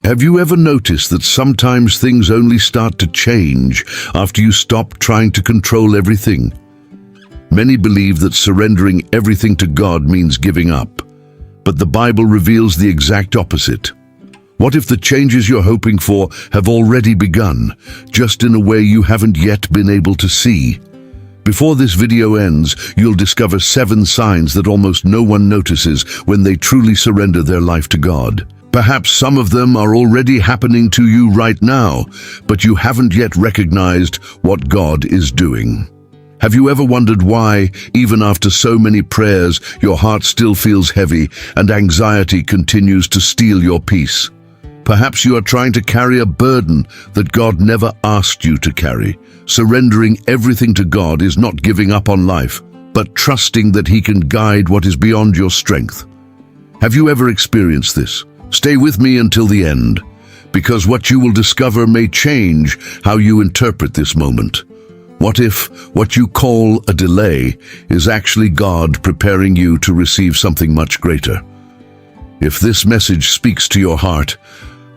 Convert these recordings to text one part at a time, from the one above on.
Have you ever noticed that sometimes things only start to change after you stop trying to control everything? Many believe that surrendering everything to God means giving up, but the Bible reveals the exact opposite. What if the changes you're hoping for have already begun, just in a way you haven't yet been able to see? Before this video ends, you'll discover 7 signs that almost no one notices when they truly surrender their life to God. Perhaps some of them are already happening to you right now, but you haven't yet recognized what God is doing. Have you ever wondered why, even after so many prayers, your heart still feels heavy and anxiety continues to steal your peace? Perhaps you are trying to carry a burden that God never asked you to carry. Surrendering everything to God is not giving up on life, but trusting that He can guide what is beyond your strength. Have you ever experienced this? Stay with me until the end, because what you will discover may change how you interpret this moment. What if what you call a delay is actually God preparing you to receive something much greater? If this message speaks to your heart,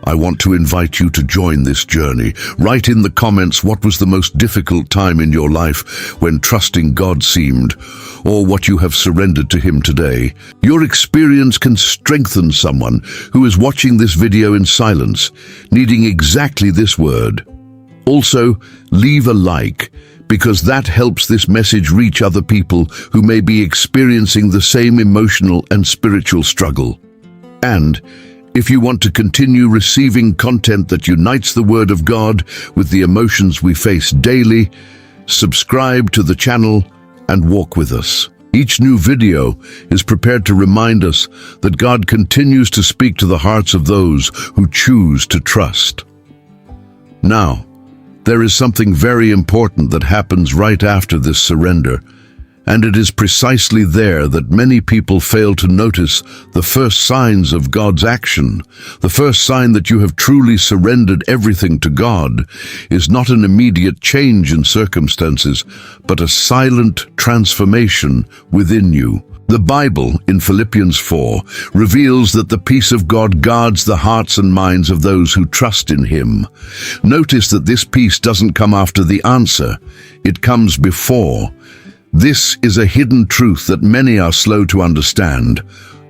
I want to invite you to join this journey. Write in the comments what was the most difficult time in your life when trusting God seemed, or what you have surrendered to Him today. Your experience can strengthen someone who is watching this video in silence, needing exactly this word. Also, leave a like, because that helps this message reach other people who may be experiencing the same emotional and spiritual struggle. And if you want to continue receiving content that unites the Word of God with the emotions we face daily, subscribe to the channel and walk with us. Each new video is prepared to remind us that God continues to speak to the hearts of those who choose to trust. Now, there is something very important that happens right after this surrender, and it is precisely there that many people fail to notice the first signs of God's action. The first sign that you have truly surrendered everything to God is not an immediate change in circumstances, but a silent transformation within you. The Bible, in Philippians 4, reveals that the peace of God guards the hearts and minds of those who trust in Him. Notice that this peace doesn't come after the answer, it comes before. This is a hidden truth that many are slow to understand.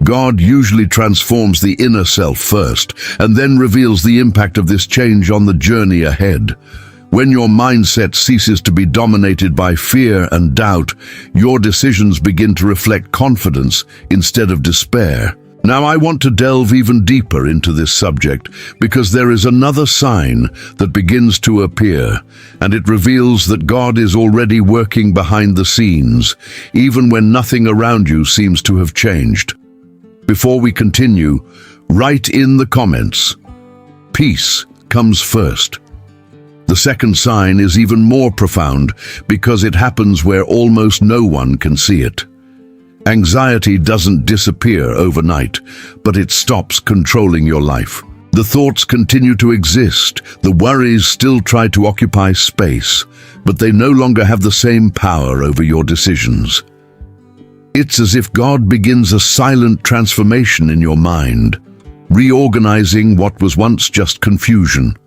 God usually transforms the inner self first, and then reveals the impact of this change on the journey ahead. When your mindset ceases to be dominated by fear and doubt, your decisions begin to reflect confidence instead of despair. Now, I want to delve even deeper into this subject because there is another sign that begins to appear, and it reveals that God is already working behind the scenes, even when nothing around you seems to have changed. Before we continue, write in the comments, peace comes first. The second sign is even more profound because it happens where almost no one can see it. Anxiety doesn't disappear overnight, but it stops controlling your life. The thoughts continue to exist, the worries still try to occupy space, but they no longer have the same power over your decisions. It's as if God begins a silent transformation in your mind, reorganizing what was once just confusion.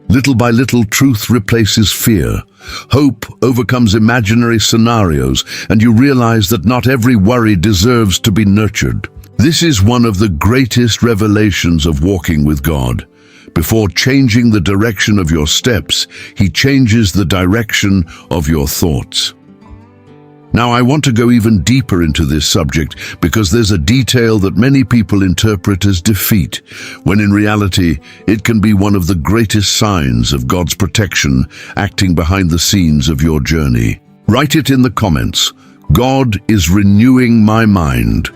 Little by little, truth replaces fear. Hope overcomes imaginary scenarios, and you realize that not every worry deserves to be nurtured. This is one of the greatest revelations of walking with God. Before changing the direction of your steps, He changes the direction of your thoughts. Now, I want to go even deeper into this subject because there's a detail that many people interpret as defeat, when in reality, it can be one of the greatest signs of God's protection acting behind the scenes of your journey. Write it in the comments. God is renewing my mind.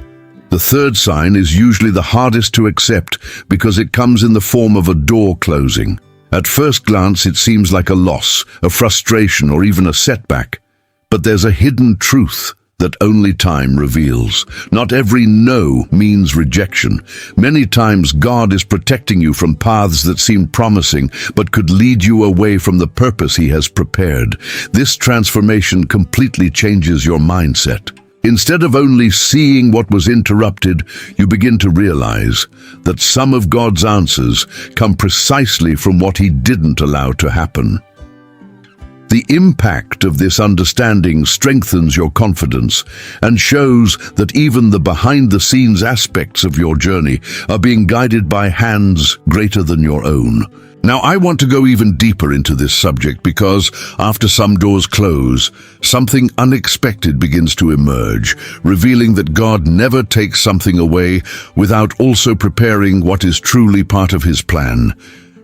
The third sign is usually the hardest to accept because it comes in the form of a door closing. At first glance, it seems like a loss, a frustration, or even a setback. But there's a hidden truth that only time reveals. Not every no means rejection. Many times God is protecting you from paths that seem promising but could lead you away from the purpose He has prepared. This transformation completely changes your mindset. Instead of only seeing what was interrupted, you begin to realize that some of God's answers come precisely from what He didn't allow to happen. The impact of this understanding strengthens your confidence and shows that even the behind-the-scenes aspects of your journey are being guided by hands greater than your own. Now, I want to go even deeper into this subject because, after some doors close, something unexpected begins to emerge, revealing that God never takes something away without also preparing what is truly part of His plan.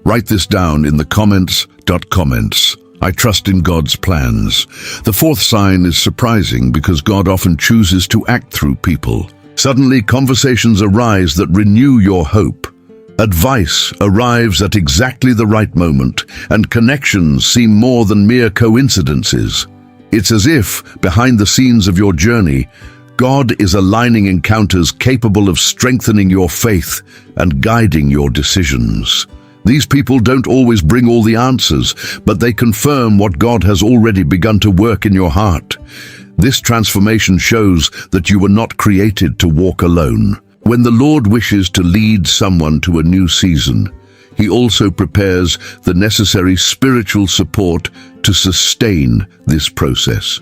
Write this down in the comments. I trust in God's plans. The fourth sign is surprising because God often chooses to act through people. Suddenly, conversations arise that renew your hope. Advice arrives at exactly the right moment, and connections seem more than mere coincidences. It's as if, behind the scenes of your journey, God is aligning encounters capable of strengthening your faith and guiding your decisions. These people don't always bring all the answers, but they confirm what God has already begun to work in your heart. This transformation shows that you were not created to walk alone. When the Lord wishes to lead someone to a new season, He also prepares the necessary spiritual support to sustain this process.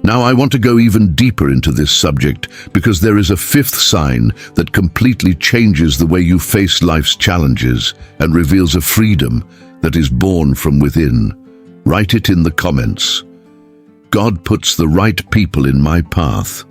Now, I want to go even deeper into this subject because there is a fifth sign that completely changes the way you face life's challenges and reveals a freedom that is born from within. Write it in the comments. God puts the right people in my path.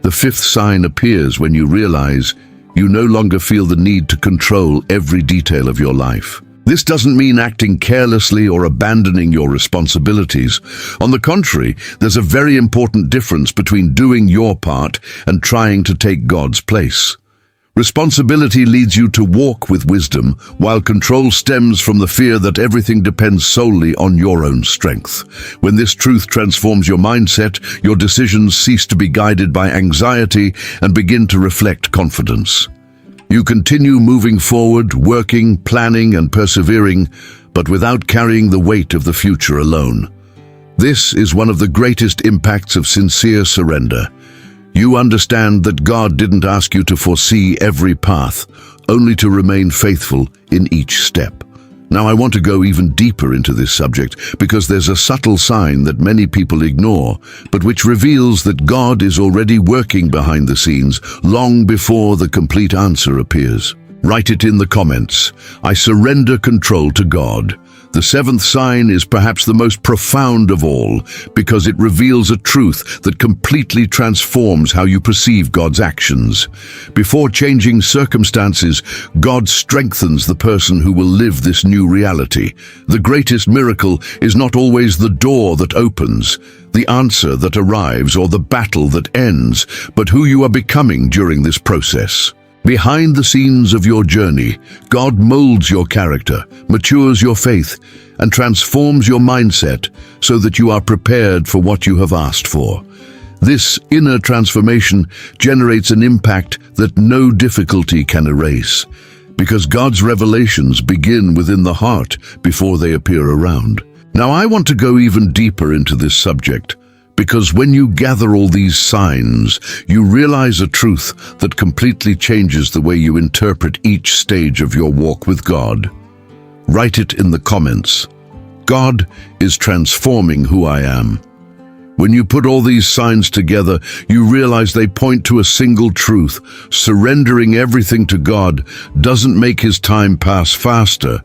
The fifth sign appears when you realize you no longer feel the need to control every detail of your life. This doesn't mean acting carelessly or abandoning your responsibilities. On the contrary, there's a very important difference between doing your part and trying to take God's place. Responsibility leads you to walk with wisdom, while control stems from the fear that everything depends solely on your own strength. When this truth transforms your mindset, your decisions cease to be guided by anxiety and begin to reflect confidence. You continue moving forward, working, planning, and persevering, but without carrying the weight of the future alone. This is one of the greatest impacts of sincere surrender. You understand that God didn't ask you to foresee every path, only to remain faithful in each step. Now, I want to go even deeper into this subject because there's a subtle sign that many people ignore, but which reveals that God is already working behind the scenes long before the complete answer appears. Write it in the comments. I surrender control to God. The seventh sign is perhaps the most profound of all because it reveals a truth that completely transforms how you perceive God's actions. Before changing circumstances, God strengthens the person who will live this new reality. The greatest miracle is not always the door that opens, the answer that arrives, or the battle that ends, but who you are becoming during this process. Behind the scenes of your journey, God molds your character, matures your faith, and transforms your mindset so that you are prepared for what you have asked for. This inner transformation generates an impact that no difficulty can erase, because God's revelations begin within the heart before they appear around. Now, I want to go even deeper into this subject, because when you gather all these signs, you realize a truth that completely changes the way you interpret each stage of your walk with God. Write it in the comments. God is transforming who I am. When you put all these signs together, you realize they point to a single truth. Surrendering everything to God doesn't make His time pass faster,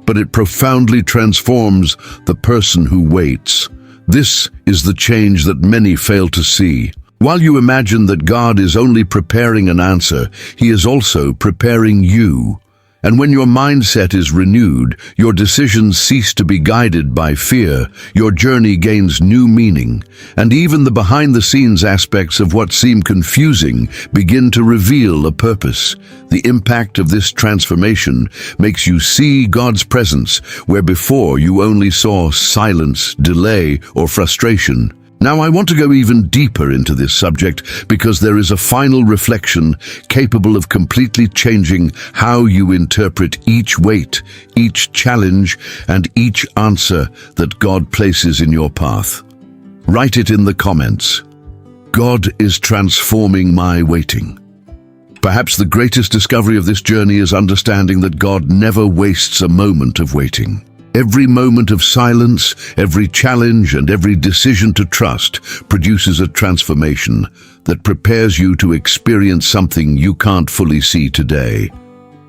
but it profoundly transforms the person who waits. This is the change that many fail to see. While you imagine that God is only preparing an answer, He is also preparing you. And when your mindset is renewed, your decisions cease to be guided by fear, your journey gains new meaning, and even the behind-the-scenes aspects of what seem confusing begin to reveal a purpose. The impact of this transformation makes you see God's presence where before you only saw silence, delay, or frustration. Now, I want to go even deeper into this subject because there is a final reflection capable of completely changing how you interpret each weight, each challenge, and each answer that God places in your path. Write it in the comments. God is transforming my waiting. Perhaps the greatest discovery of this journey is understanding that God never wastes a moment of waiting. Every moment of silence, every challenge, and every decision to trust produces a transformation that prepares you to experience something you can't fully see today.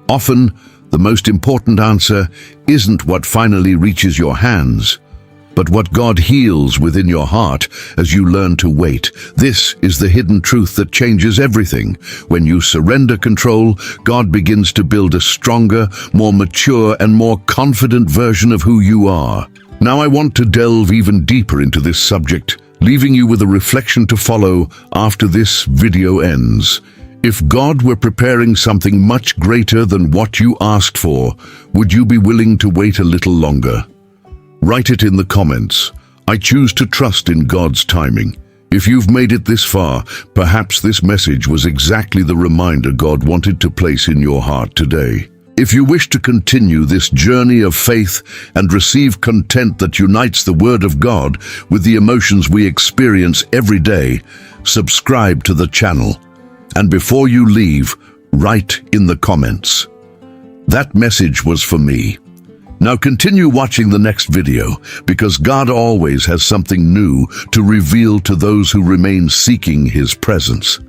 Often, the most important answer isn't what finally reaches your hands, but what God heals within your heart as you learn to wait. This is the hidden truth that changes everything. When you surrender control, God begins to build a stronger, more mature, and more confident version of who you are. Now I want to delve even deeper into this subject, leaving you with a reflection to follow after this video ends. If God were preparing something much greater than what you asked for, would you be willing to wait a little longer? Write it in the comments. I choose to trust in God's timing. If you've made it this far, perhaps this message was exactly the reminder God wanted to place in your heart today. If you wish to continue this journey of faith and receive content that unites the Word of God with the emotions we experience every day, subscribe to the channel. And before you leave, write in the comments, "That message was for me." Now continue watching the next video, because God always has something new to reveal to those who remain seeking His presence.